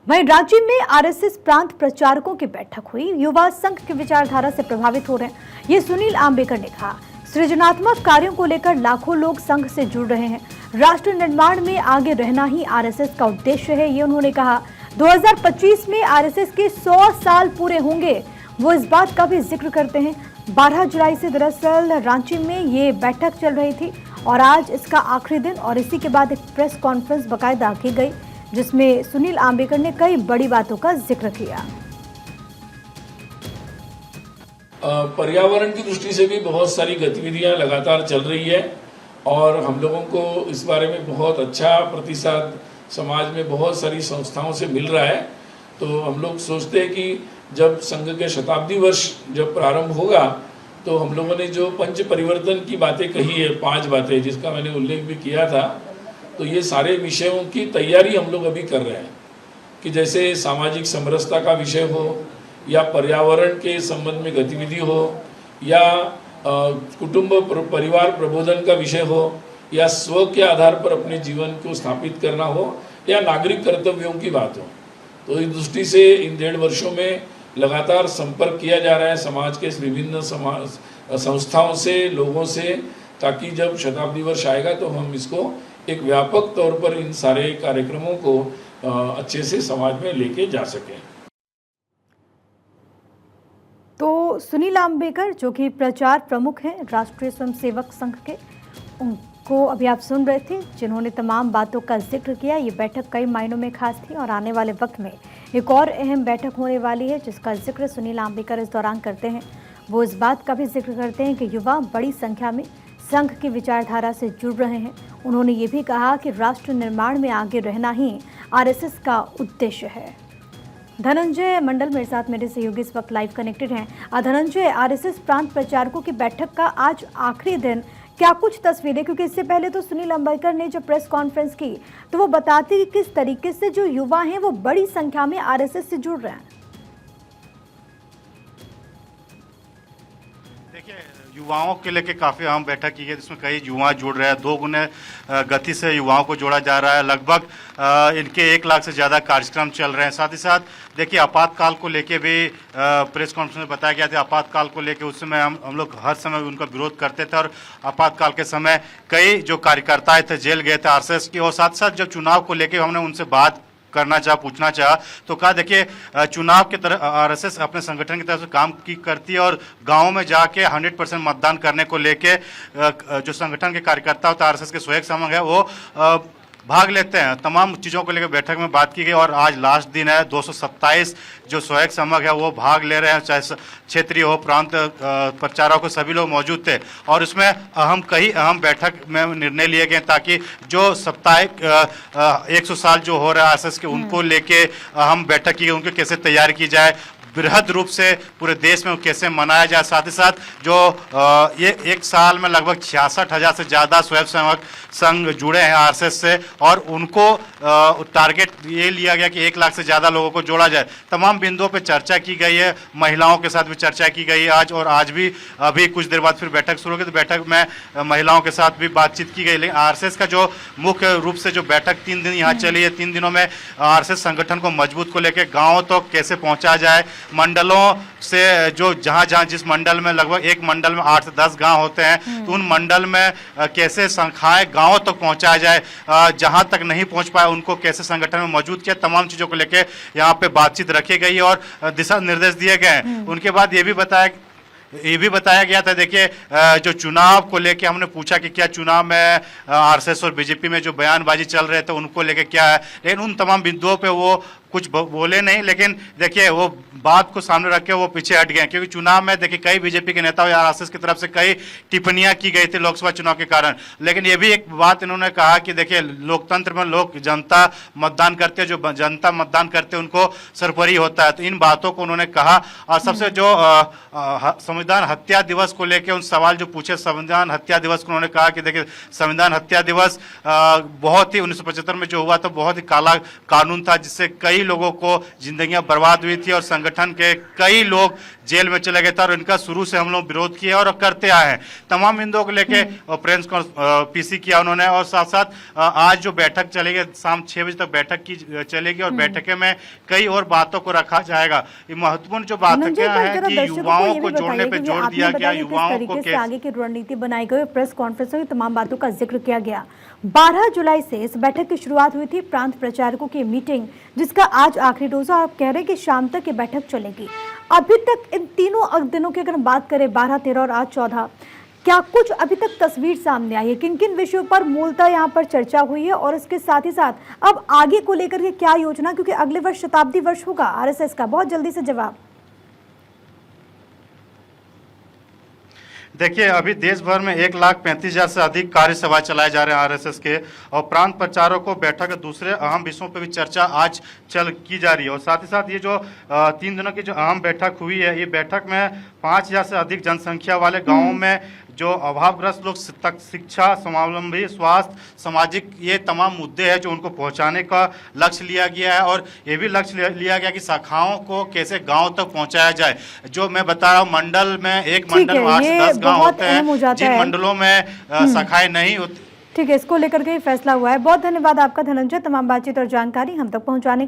वहीं रांची में आरएसएस प्रांत प्रचारकों की बैठक हुई। युवा संघ की विचारधारा से प्रभावित हो रहे हैं, ये सुनील आंबेकर ने कहा। सृजनात्मक कार्यों को लेकर लाखों लोग संघ से जुड़ रहे हैं। राष्ट्र निर्माण में आगे रहना ही आरएसएस का उद्देश्य है, ये उन्होंने कहा। 2025 में आरएसएस के 100 साल पूरे होंगे, वो इस बात का भी जिक्र करते हैं। 12 जुलाई से दरअसल रांची में ये बैठक चल रही थी और आज इसका आखिरी दिन, और इसी के बाद एक प्रेस कॉन्फ्रेंस बाकायदा की गई जिसमें सुनील आंबेकर ने कई बड़ी बातों का जिक्र किया। पर्यावरण की दृष्टि से भी बहुत सारी गतिविधियां लगातार चल रही है और हम लोगों को इस बारे में बहुत अच्छा प्रतिसाद समाज में बहुत सारी संस्थाओं से मिल रहा है। तो हम लोग सोचते हैं कि जब संघ के शताब्दी वर्ष जब प्रारंभ होगा तो हम लोगों ने जो पंच परिवर्तन की बातें कही है, 5 बातें जिसका मैंने उल्लेख भी किया था, तो ये सारे विषयों की तैयारी हम लोग अभी कर रहे हैं कि जैसे सामाजिक समरसता का विषय हो या पर्यावरण के संबंध में गतिविधि हो या कुटुंब परिवार प्रबोधन का विषय हो या स्व के आधार पर अपने जीवन को स्थापित करना हो या नागरिक कर्तव्यों की बात हो। तो इस दृष्टि से इन 1.5 वर्षों में लगातार संपर्क किया जा रहा है समाज के विभिन्न संस्थाओं से, लोगों से, ताकि जब शताब्दी वर्ष आएगा तो हम इसको एक व्यापक तौर पर इन सारे कार्यक्रमों को अच्छे से समाज में लेके जा सकें। तो सुनील आंबेकर जो कि प्रचार प्रमुख हैं राष्ट्रीय स्वयंसेवक संघ के, उनको अभी आप सुन रहे थे, जिन्होंने तमाम बातों का जिक्र किया। ये बैठक कई मायनों में खास थी और आने वाले वक्त में एक और अहम बैठक होने वाली है जिसका जिक्र सुनील आंबेकर इस दौरान करते हैं। वो इस बात का भी जिक्र करते हैं कि युवा बड़ी संख्या में संघ की विचारधारा से जुड़ रहे हैं। उन्होंने ये भी कहा कि राष्ट्र निर्माण में आगे रहना ही आरएसएस का उद्देश्य है। धनंजय मंडल मेरे साथ, मेरे सहयोगी इस वक्त लाइव कनेक्टेड हैं। धनंजय, आरएसएस प्रांत प्रचारकों की बैठक का आज आखिरी दिन, क्या कुछ तस्वीरें, क्योंकि इससे पहले तो सुनील आंबेकर ने जब प्रेस कॉन्फ्रेंस की तो वो बताते कि किस तरीके से जो युवा हैं वो बड़ी संख्या में आरएसएस से जुड़ रहे हैं। देखिए, युवाओं के लेके काफ़ी अहम बैठक की है जिसमें कई युवा जुड़ रहे हैं। 2 गुने गति से युवाओं को जोड़ा जा रहा है। लगभग इनके 1 लाख से ज़्यादा कार्यक्रम चल रहे हैं। साथ ही साथ देखिए, आपातकाल को लेके भी प्रेस कॉन्फ्रेंस में बताया गया था। आपातकाल को लेके उस समय हम लोग हर समय उनका विरोध करते थे और आपातकाल के समय कई जो कार्यकर्ता थे जेल गए थे आरएसएस की। और साथ साथ जब चुनाव को लेके हमने उनसे बात करना चाहा, पूछना चाहा, तो कहा देखिए, चुनाव की तरह आरएसएस अपने संगठन की तरफ से काम करती है और गांवों में जाके 100% मतदान करने को लेके जो संगठन के कार्यकर्ता होते हैं, आरएसएस के स्वयं समूह है, वो भाग लेते हैं। तमाम चीज़ों को लेकर बैठक में बात की गई और आज लास्ट दिन है। 227 जो स्वयं समूह है वो भाग ले रहे हैं, चाहे क्षेत्रीय हो, प्रांत प्रचारक हो, सभी लोग मौजूद थे। और इसमें कई अहम बैठक में निर्णय लिए गए ताकि जो साप्ताहिक 100 साल जो हो रहा है आरएसएस के, उनको लेके अहम बैठक की, उनकी कैसे तैयारी की जाए, बृहद रूप से पूरे देश में कैसे मनाया जाए। साथ ही साथ जो ये 1 साल में लगभग 66,000 से ज़्यादा स्वयंसेवक संघ जुड़े हैं आरएसएस से और उनको टारगेट ये लिया गया कि 1 लाख से ज़्यादा लोगों को जोड़ा जाए। तमाम बिंदुओं पे चर्चा की गई है, महिलाओं के साथ भी चर्चा की गई आज, और आज भी अभी कुछ देर बाद फिर बैठक शुरू होगी तो बैठक में महिलाओं के साथ भी बातचीत की गई। लेकिन आरएसएस का जो मुख्य रूप से जो बैठक 3 दिन यहाँ चली है, 3 दिनों में आरएसएस संगठन को मजबूत को लेकर गाँव तो कैसे पहुँचा जाए, मंडलों से जो जहां जिस मंडल में लगभग एक मंडल में 8 से 10 गांव होते हैं, तो उन मंडल में कैसे संख्याएं गांवों तक पहुंचाया जाए, जहां तक नहीं पहुंच पाए उनको कैसे संगठन में मौजूद किया, तमाम चीजों को लेकर यहां पे बातचीत रखी गई और दिशा निर्देश दिए गए। उनके बाद ये भी बताया गया था। देखिए, जो चुनाव को लेके हमने पूछा कि क्या चुनाव में आरएसएस और बीजेपी में जो बयानबाजी चल रहे थे उनको लेके क्या है, लेकिन उन तमाम बिंदुओं पे वो कुछ बोले नहीं। लेकिन देखिए, वो बात को सामने रख के वो पीछे हट गए, क्योंकि चुनाव में देखिए कई बीजेपी के नेताओं या आरएसएस की तरफ से कई टिप्पणियां की गई थी लोकसभा चुनाव के कारण। लेकिन ये भी एक बात इन्होंने कहा कि देखिए, लोकतंत्र में जनता मतदान करते हैं, जो जनता मतदान करते हैं उनको सरपरी होता है। तो इन बातों को उन्होंने कहा। और सबसे जो संविधान हत्या दिवस को लेकर उन सवाल जो पूछे, संविधान हत्या दिवस को उन्होंने कहा कि देखिए, संविधान हत्या दिवस बहुत ही 1975 में जो हुआ था बहुत ही काला कानून था जिससे कई लोगों को जिंदगियां बर्बाद हुई थी और संगठन के कई लोग जेल में चले गए थे और इनका शुरू से हम लोग विरोध किए और करते आए हैं। तमाम बिंदुओं को लेके प्रेस पीसी किया उन्होंने और साथ साथ आज जो बैठक चलेगी शाम 6 बजे तक बैठक की चलेगी और बैठक में कई और बातों को रखा जाएगा। ये महत्वपूर्ण जो बातें हैं कि युवाओं को जोड़ने पे जोर दिया गया, युवाओं को कैसे आगे की रणनीति बनाई गई। प्रेस कॉन्फ्रेंस में तमाम बातों का जिक्र किया गया। 12 जुलाई से इस बैठक की शुरुआत हुई थी। प्रांत प्रचारकों की मीटिंग जिसका आज आखिरी रोज, आप कह रहे हैं कि शाम तक ये बैठक चलेगी। अभी तक इन तीनों दिनों की अगर हम बात करें 12, 13 और आज 14, क्या कुछ अभी तक तस्वीर सामने आई है? किन किन विषयों पर मूलतः यहाँ पर चर्चा हुई है और इसके साथ ही साथ अब आगे को लेकर के क्या योजना, क्योंकि अगले वर्ष शताब्दी वर्ष होगा आरएसएस का। बहुत जल्दी से जवाब। देखिए, अभी देश भर में 1,35,000 से अधिक कार्यसभा चलाए जा रहे हैं आरएसएस के और प्रांत प्रचारकों बैठक के दूसरे अहम विषयों पर भी चर्चा आज की जा रही है। और साथ ही साथ ये जो 3 दिनों की जो अहम बैठक हुई है, ये बैठक में 5,000 से अधिक जनसंख्या वाले गाँवों में जो अभावग्रस्त लोग तक शिक्षा, स्वावलंबी, स्वास्थ्य, सामाजिक, ये तमाम मुद्दे हैं जो उनको पहुंचाने का लक्ष्य लिया गया है। और ये भी लक्ष्य लिया गया कि शाखाओं को कैसे गांव तक पहुंचाया जाए। जो मैं बता रहा हूँ, मंडल में एक मंडल में 8 से 10 गाँव होते हैं, जिन मंडलों में शाखाएं नहीं होती। ठीक है, इसको लेकर के फैसला हुआ है। बहुत धन्यवाद आपका धनंजय, तमाम बातचीत और जानकारी हम तक पहुँचाने के लिए।